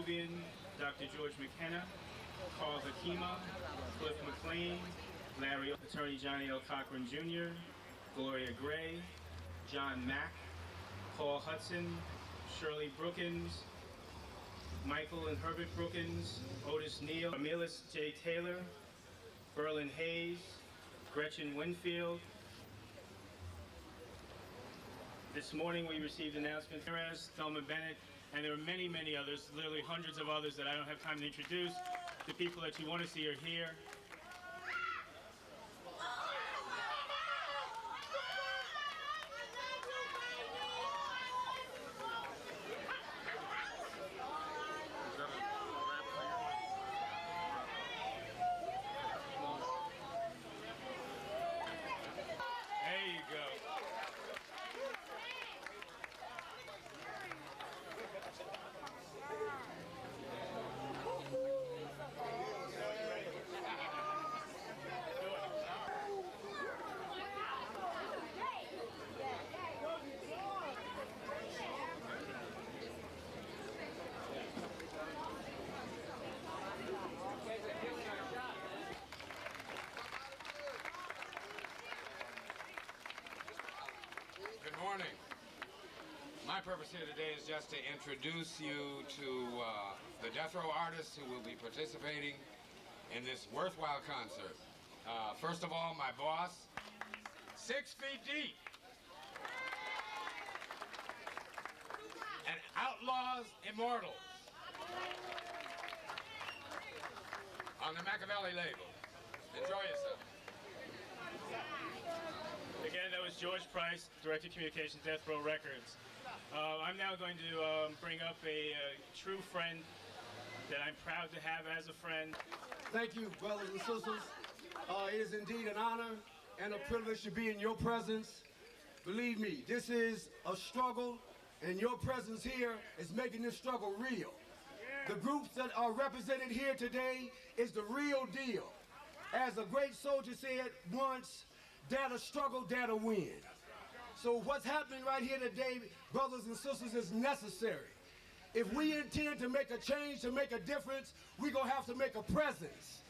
Nubian, Dr. George McKenna, Carl Hakima, Cliff McLean, Larry, Attorney Johnny L. Cochran Jr., Gloria Gray, John Mack, Paul Hudson, Shirley Brookins, Michael and Herbert Brookins, Otis Neal, Amelis J. Taylor, Berlin Hayes, Gretchen Winfield. This morning we received announcements from Perez, Thelma Bennett, and there are many, many others, literally hundreds of others that I don't have time to introduce. The people that you want to see are here. There you go. Good morning. My purpose here today is just to introduce you to the death row artists who will be participating in this worthwhile concert. First of all, my boss, 6 feet deep, and Outlaws Immortals on the Machiavelli label. Enjoy yourself. Again, that was George Price, Director of Communications, Death Row Records. I'm now going to bring up a true friend that I'm proud to have as a friend. Thank you, brothers and sisters. It is indeed an honor and a privilege to be in your presence. Believe me, this is a struggle, and your presence here is making this struggle real. The groups that are represented here today is the real deal. As a great soldier said once, dare to struggle, dare to win. So what's happening right here today, brothers and sisters, is necessary. If we intend to make a change, to make a difference, we're going to have to make a presence.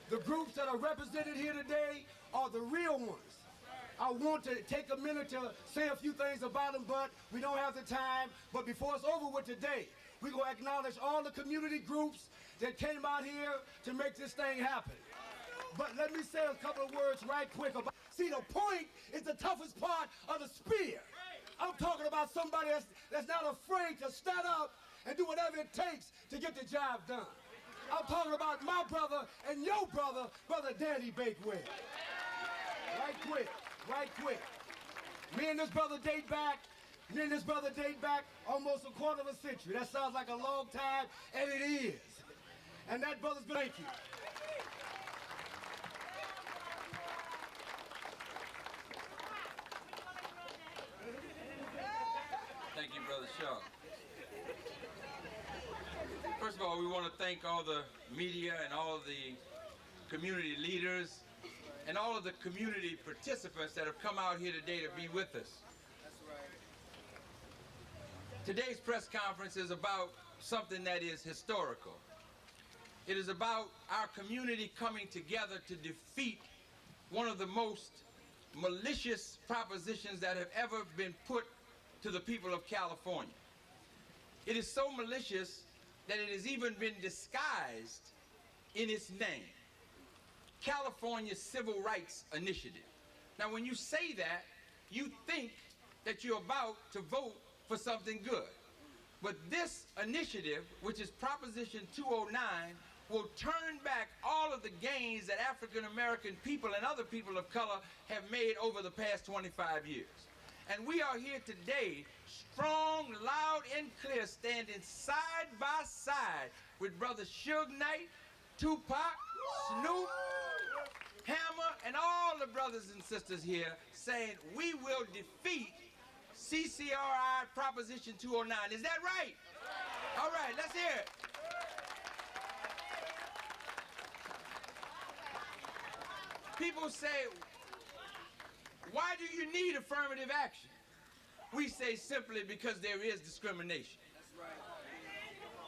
The groups that are represented here today are the real ones. I want to take a minute to say a few things about them, but we don't have the time. But before it's over with today, we're going to acknowledge all the community groups that came out here to make this thing happen. But let me say a couple of words right quick about. See, the point is the toughest part of the spear. I'm talking about somebody that's not afraid to stand up and do whatever it takes to get the job done. I'm talking about my brother and your brother, Brother Danny Bakewell. Right quick. Me and this brother date back almost a quarter of a century. That sounds like a long time, and it is. And that brother's been, thank you. Thank you, Brother Shaw. First of all, we want to thank all the media and all of the community leaders and all of the community participants that have come out here today to be with us. That's right. Today's press conference is about something that is historical. It is about our community coming together to defeat one of the most malicious propositions that have ever been put to the people of California. It is so malicious that it has even been disguised in its name. California Civil Rights Initiative. Now when you say that, you think that you're about to vote for something good. But this initiative, which is Proposition 209, will turn back all of the gains that African American people and other people of color have made over the past 25 years. And we are here today, strong, loud, and clear, standing side by side with Brother Suge Knight, Tupac, Snoop, Hammer, and all the brothers and sisters here, saying we will defeat CCRI Proposition 209. Is that right? All right, let's hear it. People say, why do you need affirmative action? We say simply because there is discrimination. That's right.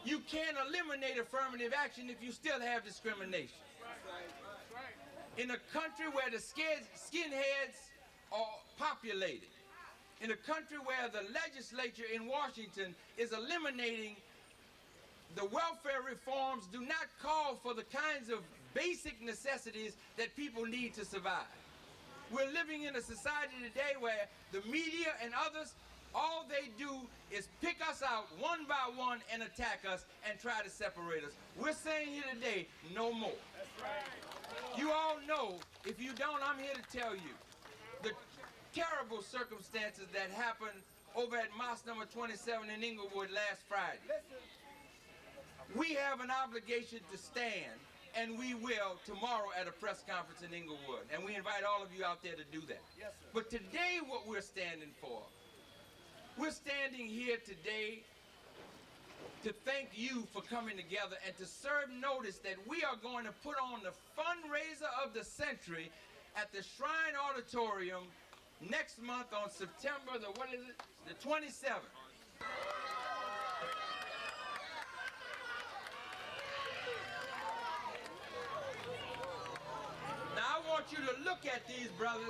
You can't eliminate affirmative action if you still have discrimination. In a country where the skinheads are populated, in a country where the legislature in Washington is eliminating the welfare reforms, do not call for the kinds of basic necessities that people need to survive. We're living in a society today where the media and others, all they do is pick us out one by one and attack us and try to separate us. We're saying here today, no more. That's right. You all know, if you don't, I'm here to tell you, the terrible circumstances that happened over at Mosque number 27 in Inglewood last Friday. We have an obligation to stand, and we will tomorrow at a press conference in Inglewood, and we invite all of you out there to do that. Yes, sir. But today, what we're standing for, we're standing here today to thank you for coming together and to serve notice that we are going to put on the fundraiser of the century at the Shrine Auditorium next month on September the 27th. Now I want you to look at these brothers.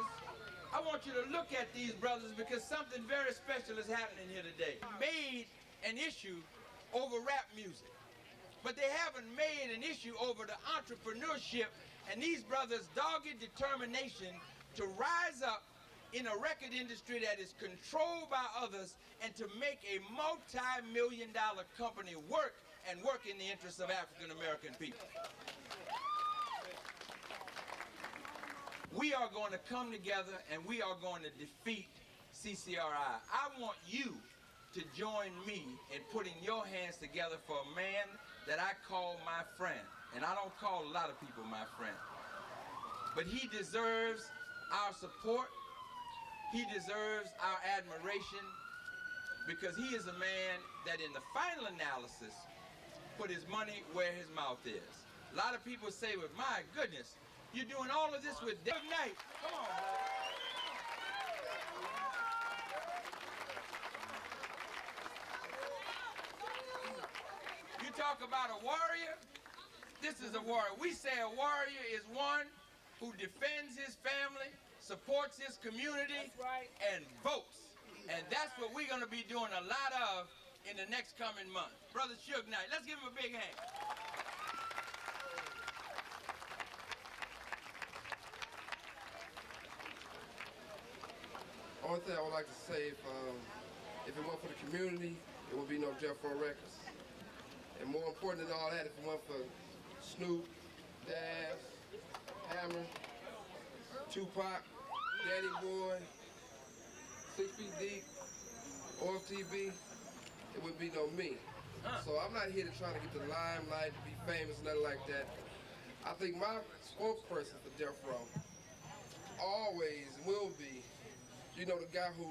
I want you to look at these brothers because something very special is happening here today. Made an issue over rap music, but they haven't made an issue over the entrepreneurship and these brothers' dogged determination to rise up in a record industry that is controlled by others and to make a multi-million-dollar company work and work in the interests of African-American people. We are going to come together and we are going to defeat CCRI. I want you to join me in putting your hands together for a man that I call my friend. And I don't call a lot of people my friend. But he deserves our support. He deserves our admiration because he is a man that in the final analysis put his money where his mouth is. A lot of people say, well, my goodness, you're doing all of this with Dave Knight. Come on, boy. You talk about a warrior, this is a warrior. We say a warrior is one who defends his family, supports his community, and votes. And that's what we're going to be doing a lot of in the next coming month. Brother Suge Knight, let's give him a big hand. Only thing I would like to say, if it weren't for the community, it would be no Death Row Records. And more important than all that, if it weren't for Snoop, Daz, Hammer, Tupac, Daddy Boy, 6 Feet Deep, OFTB, it would be no me. So I'm not here to try to get the limelight, to be famous, nothing like that. I think my spokesperson for Death Row always will be, you know, the guy who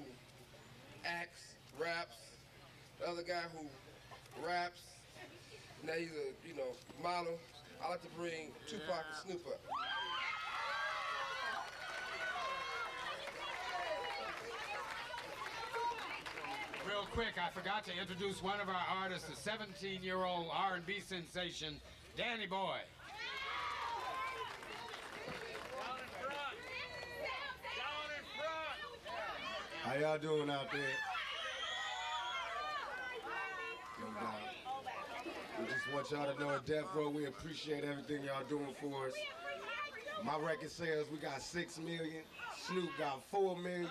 acts, raps, the other guy who raps, now he's a, you know, model. I like to bring Tupac and Snoop up. Real quick, I forgot to introduce one of our artists, a 17-year-old R&B sensation, Danny Boy. How y'all doing out there? No doubt. We just want y'all to know at Death Row, we appreciate everything y'all doing for us. My record sales, we got 6 million. Snoop got 4 million.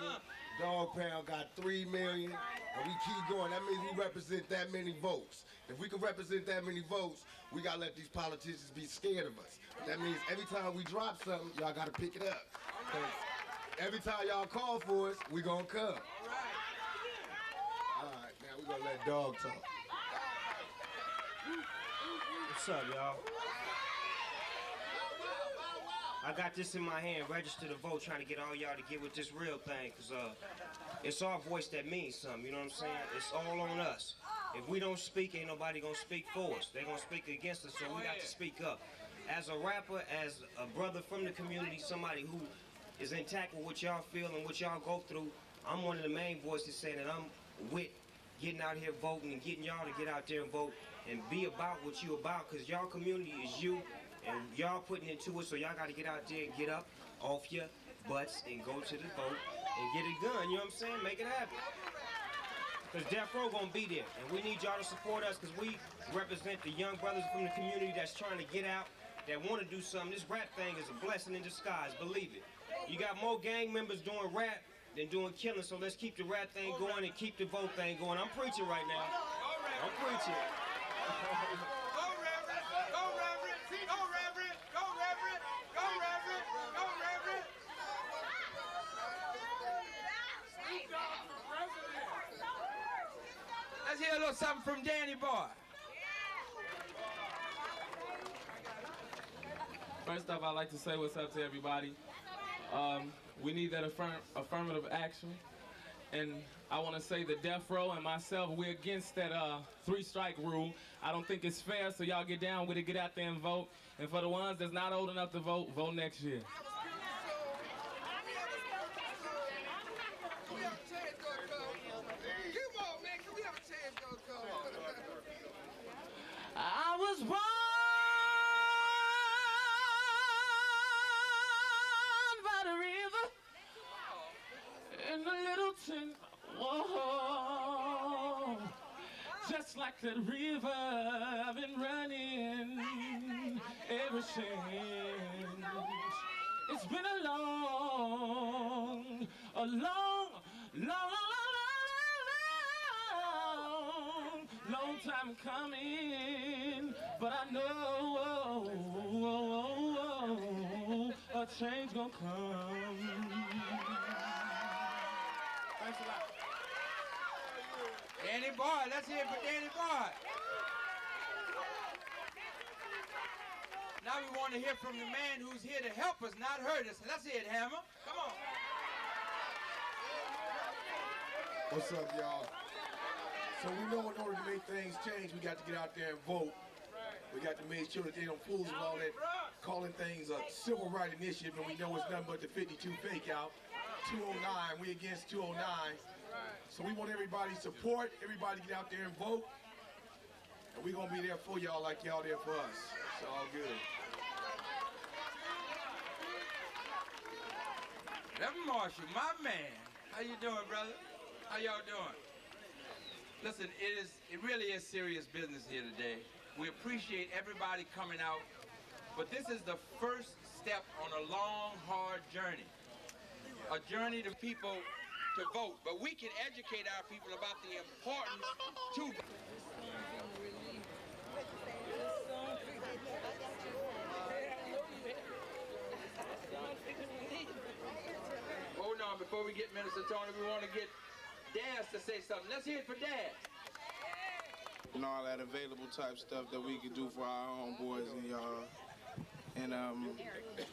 Dog Pound got 3 million. And we keep going. That means we represent that many votes. If we can represent that many votes, we gotta let these politicians be scared of us. That means every time we drop something, y'all gotta pick it up. Every time y'all call for us, we gonna come. All right, now we gonna let Dog talk. What's up, y'all? I got this in my hand, register to vote, trying to get all y'all to get with this real thing, because it's our voice that means something, you know what I'm saying? It's all on us. If we don't speak, ain't nobody gonna speak for us. They're gonna speak against us, so we got to speak up. As a rapper, as a brother from the community, somebody who is intact with what y'all feel and what y'all go through, I'm one of the main voices saying that I'm with getting out here voting and getting y'all to get out there and vote and be about what you about, because y'all community is you, and y'all putting into it, so y'all got to get out there and get up off your butts and go to the vote and get it done, you know what I'm saying? Make it happen. Because Death Row gonna be there, and we need y'all to support us, because we represent the young brothers from the community that's trying to get out, that want to do something. This rap thing is a blessing in disguise, believe it. You got more gang members doing rap than doing killing, so let's keep the rap thing going and keep the vote thing going. I'm preaching right now. I'm preaching. Go Reverend! Go Reverend! Go Reverend! Go Reverend! Go Reverend! Go Reverend! Let's hear a little something from Danny Boy. First off, I'd like to say what's up to everybody. We need that affirmative action. And I want to say the Death Row and myself, we're against that 3-strike rule. I don't think it's fair, so y'all get down with it, get out there and vote. And for the ones that's not old enough to vote, vote next year. I was born by the river in the Littleton, whoa, just like that river I've been running ever since. It's been a long, long time coming, but I know a change gonna come. Thanks a lot. Danny Boy, let's hear it for Danny Boy. Now we want to hear from the man who's here to help us, not hurt us. Let's hear it, Hammer. Come on. What's up, y'all? So we know in order to make things change, we got to get out there and vote. We got to make sure that they don't fool us with all that calling things a civil rights initiative, and we know it's nothing but the 52 fake out. 209, we against 209. So we want everybody's support, everybody get out there and vote. And we're gonna be there for y'all like y'all there for us. It's all good. Reverend Marshall, my man. How you doing, brother? How y'all doing? Listen, it really is serious business here today. We appreciate everybody coming out, but this is the first step on a long, hard journey. A journey to people to vote, but we can educate our people about the importance to vote. Hold on, before we get Minister Tony, we want to get Daz to say something. Let's hear it for Daz. And all that available type stuff that we could do for our homeboys and y'all. And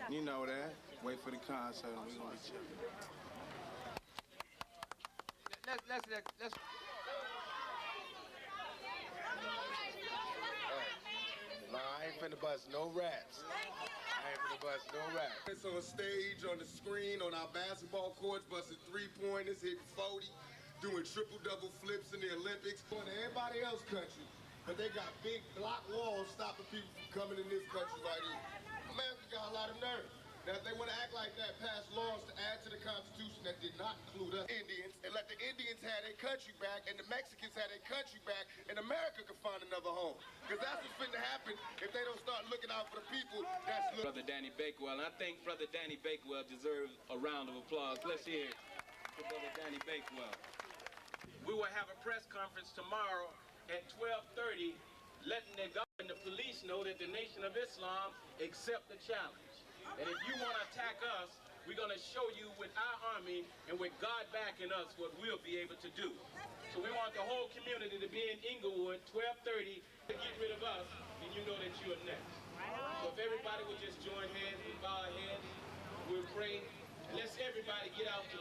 you know that. Wait for the concert and we're gonna be chilling. Let's Nah, I ain't finna bust no raps. I ain't finna bust no raps. It's on stage, on the screen, on our basketball courts, busting 3-pointers, hitting 40, doing triple-double flips in the Olympics. Going to everybody else's country, but they got big block walls stopping people from coming in this country right here. America got a lot of nerve. Now, if they want to act like that, pass laws to add to the Constitution that did not include us Indians, and let the Indians have their country back, and the Mexicans have their country back, and America can find another home. Because that's what's finna happen if they don't start looking out for the people that's looking. Brother Danny Bakewell, and I think Brother Danny Bakewell deserves a round of applause. Let's hear it for Brother Danny Bakewell. We will have a press conference tomorrow at 12:30, letting the government and the police know that the Nation of Islam accept the challenge. And if you want to attack us, we're going to show you with our army and with God backing us what we'll be able to do. So we want the whole community to be in Inglewood, 12:30, to get rid of us, and you know that you are next. So if everybody would just join hands, we bow our heads, we'll pray. Let's everybody get out to